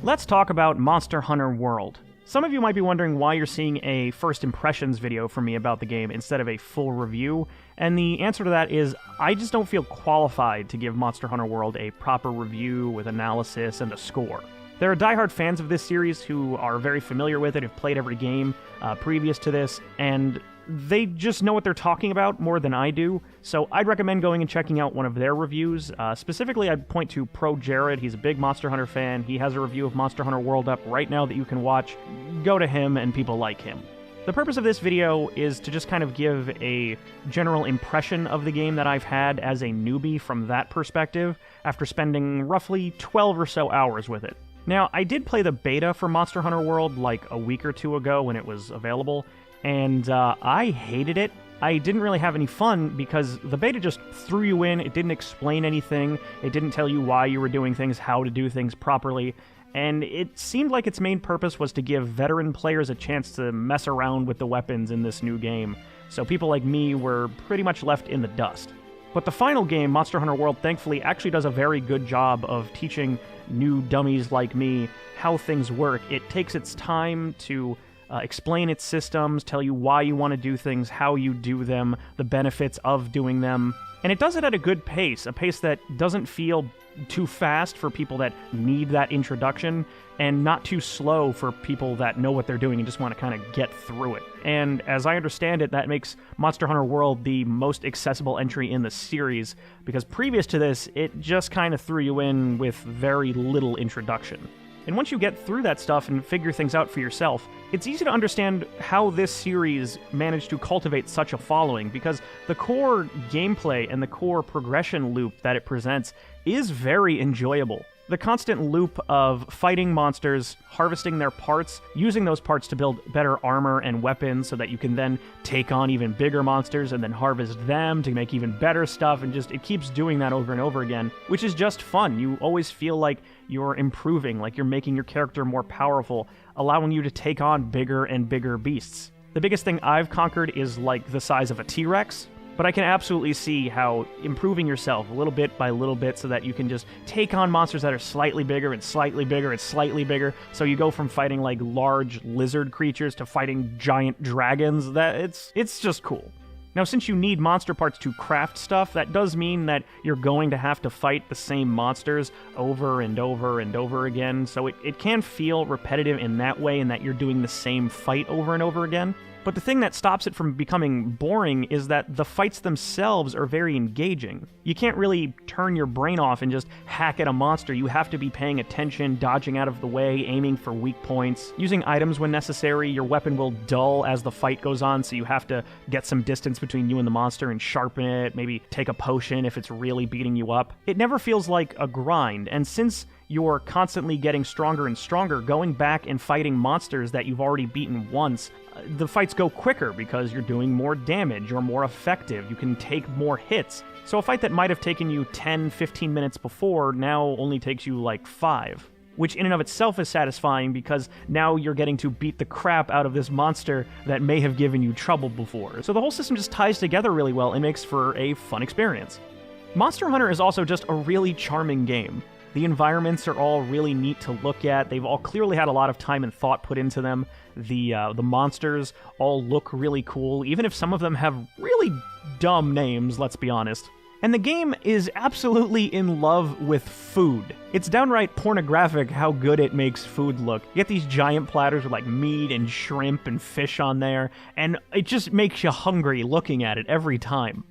Let's talk about Monster Hunter World. Some of you might be wondering why you're seeing a first impressions video from me about the game instead of a full review, and the answer to that is I just don't feel qualified to give Monster Hunter World a proper review with analysis and a score. There are diehard fans of this series who are very familiar with it, have played every game previous to this, and they just know what they're talking about more than I do, so I'd recommend going and checking out one of their reviews. Specifically, I'd point to Pro Jared. He's a big Monster Hunter fan. He has a review of Monster Hunter World up right now that you can watch. Go to him, and people like him. The purpose of this video is to just kind of give a general impression of the game that I've had as a newbie from that perspective, after spending roughly 12 or so hours with it. Now, I did play the beta for Monster Hunter World like a week or two ago when it was available, and I hated it. I didn't really have any fun because the beta just threw you in, it didn't explain anything, it didn't tell you why you were doing things, how to do things properly, and it seemed like its main purpose was to give veteran players a chance to mess around with the weapons in this new game, so people like me were pretty much left in the dust. But the final game, Monster Hunter World, thankfully actually does a very good job of teaching new dummies like me how things work. It takes its time to explain its systems, tell you why you want to do things, how you do them, the benefits of doing them. And it does it at a good pace, a pace that doesn't feel too fast for people that need that introduction, and not too slow for people that know what they're doing and just want to kind of get through it. And as I understand it, that makes Monster Hunter World the most accessible entry in the series, because previous to this, it just kind of threw you in with very little introduction. And once you get through that stuff and figure things out for yourself, it's easy to understand how this series managed to cultivate such a following, because the core gameplay and the core progression loop that it presents is very enjoyable. The constant loop of fighting monsters, harvesting their parts, using those parts to build better armor and weapons so that you can then take on even bigger monsters and then harvest them to make even better stuff, and just it keeps doing that over and over again, which is just fun. You always feel like you're improving, like you're making your character more powerful, allowing you to take on bigger and bigger beasts. The biggest thing I've conquered is like the size of a T-Rex, but I can absolutely see how improving yourself little bit by little bit so that you can just take on monsters that are slightly bigger and slightly bigger and slightly bigger, so you go from fighting like large lizard creatures to fighting giant dragons. It's just cool. Now, since you need monster parts to craft stuff, that does mean that you're going to have to fight the same monsters over and over and over again, so it can feel repetitive in that way, in that you're doing the same fight over and over again. But the thing that stops it from becoming boring is that the fights themselves are very engaging. You can't really turn your brain off and just hack at a monster. You have to be paying attention, dodging out of the way, aiming for weak points, using items when necessary. Your weapon will dull as the fight goes on, so you have to get some distance between you and the monster and sharpen it, maybe take a potion if it's really beating you up. It never feels like a grind, and since you're constantly getting stronger and stronger, going back and fighting monsters that you've already beaten once, the fights go quicker because you're doing more damage, you're more effective, you can take more hits. So a fight that might have taken you 10, 15 minutes before now only takes you like 5. Which in and of itself is satisfying because now you're getting to beat the crap out of this monster that may have given you trouble before. So the whole system just ties together really well and makes for a fun experience. Monster Hunter is also just a really charming game. The environments are all really neat to look at. They've all clearly had a lot of time and thought put into them. The monsters all look really cool, even if some of them have really dumb names, let's be honest. And the game is absolutely in love with food. It's downright pornographic how good it makes food look. You get these giant platters with like meat and shrimp and fish on there, and it just makes you hungry looking at it every time.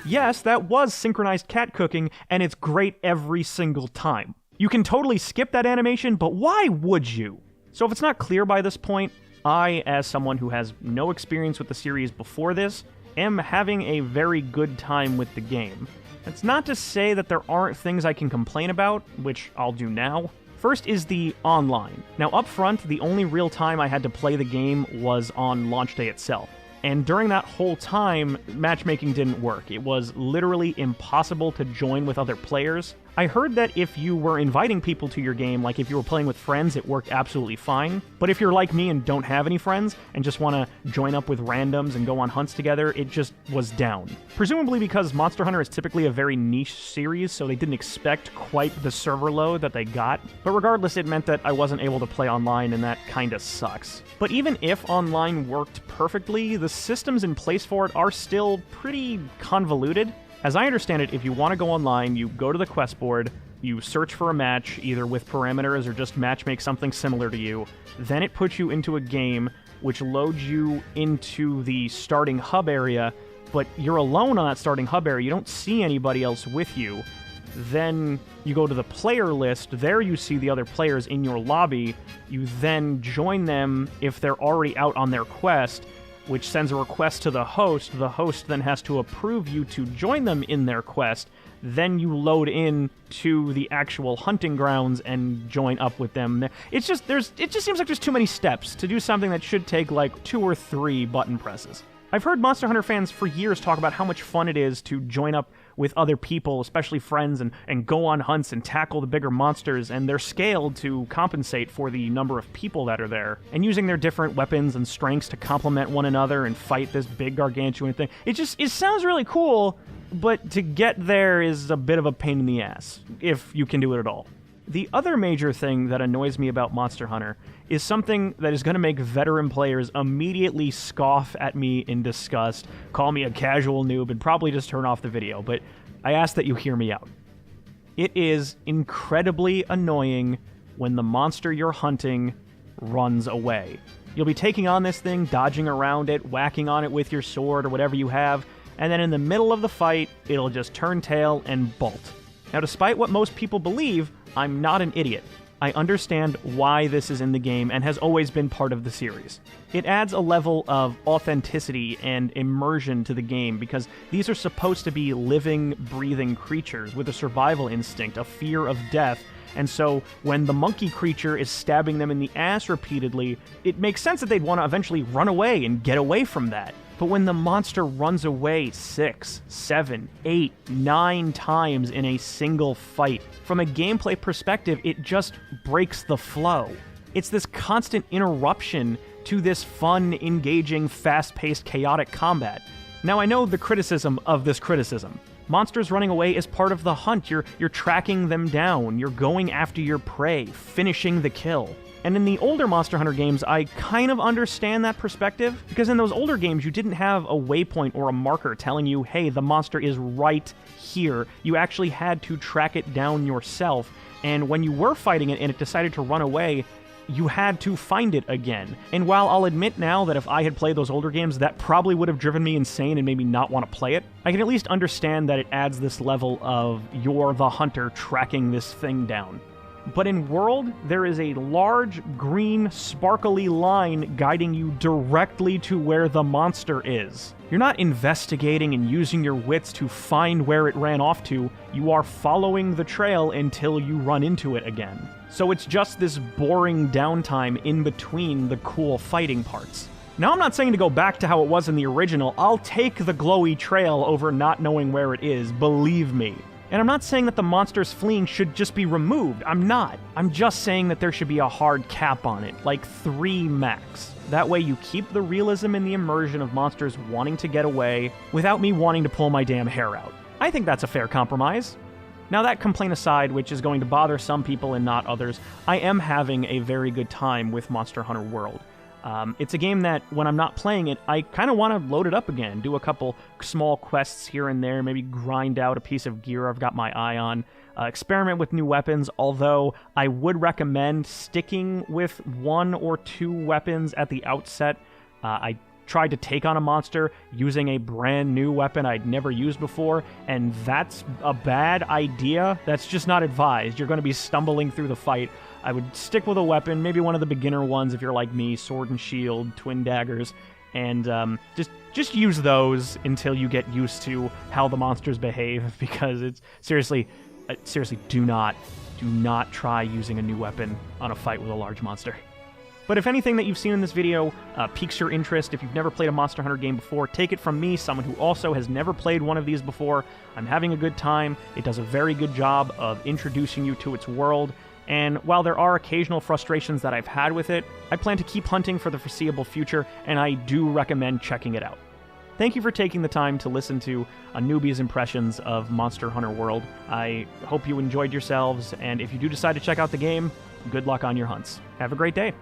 Yes, that was synchronized cat cooking, and it's great every single time. You can totally skip that animation, but why would you? So if it's not clear by this point, I, as someone who has no experience with the series before this, am having a very good time with the game. That's not to say that there aren't things I can complain about, which I'll do now. First is the online. Now up front, the only real time I had to play the game was on launch day itself. And during that whole time, matchmaking didn't work. It was literally impossible to join with other players. I heard that if you were inviting people to your game, like if you were playing with friends, it worked absolutely fine. But if you're like me and don't have any friends and just want to join up with randoms and go on hunts together, it just was down. Presumably because Monster Hunter is typically a very niche series, so they didn't expect quite the server load that they got. But regardless, it meant that I wasn't able to play online, and that kinda sucks. But even if online worked perfectly, the systems in place for it are still pretty convoluted. As I understand it, if you want to go online, you go to the quest board, you search for a match, either with parameters or just matchmake something similar to you, then it puts you into a game which loads you into the starting hub area, but you're alone on that starting hub area, you don't see anybody else with you. Then you go to the player list, there you see the other players in your lobby, you then join them if they're already out on their quest, which sends a request to the host then has to approve you to join them in their quest, then you load in to the actual hunting grounds and join up with them. It just seems like there's too many steps to do something that should take like 2 or 3 button presses. I've heard Monster Hunter fans for years talk about how much fun it is to join up with other people, especially friends, and go on hunts and tackle the bigger monsters, and they're scaled to compensate for the number of people that are there, and using their different weapons and strengths to complement one another and fight this big gargantuan thing. It sounds really cool, but to get there is a bit of a pain in the ass, if you can do it at all. The other major thing that annoys me about Monster Hunter is something that is going to make veteran players immediately scoff at me in disgust, call me a casual noob, and probably just turn off the video, but I ask that you hear me out. It is incredibly annoying when the monster you're hunting runs away. You'll be taking on this thing, dodging around it, whacking on it with your sword or whatever you have, and then in the middle of the fight, it'll just turn tail and bolt. Now, despite what most people believe, I'm not an idiot. I understand why this is in the game and has always been part of the series. It adds a level of authenticity and immersion to the game because these are supposed to be living, breathing creatures with a survival instinct, a fear of death, and so when the monkey creature is stabbing them in the ass repeatedly, it makes sense that they'd want to eventually run away and get away from that. But when the monster runs away 6, 7, 8, 9 times in a single fight, from a gameplay perspective, it just breaks the flow. It's this constant interruption to this fun, engaging, fast-paced, chaotic combat. Now, I know the criticism of this criticism. Monsters running away is part of the hunt. You're tracking them down. You're going after your prey, finishing the kill. And in the older Monster Hunter games, I kind of understand that perspective, because in those older games, you didn't have a waypoint or a marker telling you, hey, the monster is right here. You actually had to track it down yourself, and when you were fighting it and it decided to run away, you had to find it again. And while I'll admit now that if I had played those older games, that probably would have driven me insane and made me not want to play it, I can at least understand that it adds this level of you're the hunter tracking this thing down. But in World, there is a large, green, sparkly line guiding you directly to where the monster is. You're not investigating and using your wits to find where it ran off to, you are following the trail until you run into it again. So it's just this boring downtime in between the cool fighting parts. Now, I'm not saying to go back to how it was in the original. I'll take the glowy trail over not knowing where it is, believe me. And I'm not saying that the monsters fleeing should just be removed. I'm not. I'm just saying that there should be a hard cap on it, like 3 max. That way you keep the realism and the immersion of monsters wanting to get away without me wanting to pull my damn hair out. I think that's a fair compromise. Now, that complaint aside, which is going to bother some people and not others, I am having a very good time with Monster Hunter World. It's a game that, when I'm not playing it, I kind of want to load it up again, do a couple small quests here and there, maybe grind out a piece of gear I've got my eye on, experiment with new weapons, although I would recommend sticking with 1 or 2 weapons at the outset. I tried to take on a monster using a brand new weapon I'd never used before, and that's a bad idea. That's just not advised. You're going to be stumbling through the fight. I would stick with a weapon, maybe one of the beginner ones if you're like me, sword and shield, twin daggers, and just use those until you get used to how the monsters behave, because it's seriously, do not try using a new weapon on a fight with a large monster. But if anything that you've seen in this video piques your interest, if you've never played a Monster Hunter game before, take it from me, someone who also has never played one of these before. I'm having a good time. It does a very good job of introducing you to its world. And while there are occasional frustrations that I've had with it, I plan to keep hunting for the foreseeable future, and I do recommend checking it out. Thank you for taking the time to listen to a newbie's impressions of Monster Hunter World. I hope you enjoyed yourselves, and if you do decide to check out the game, good luck on your hunts. Have a great day.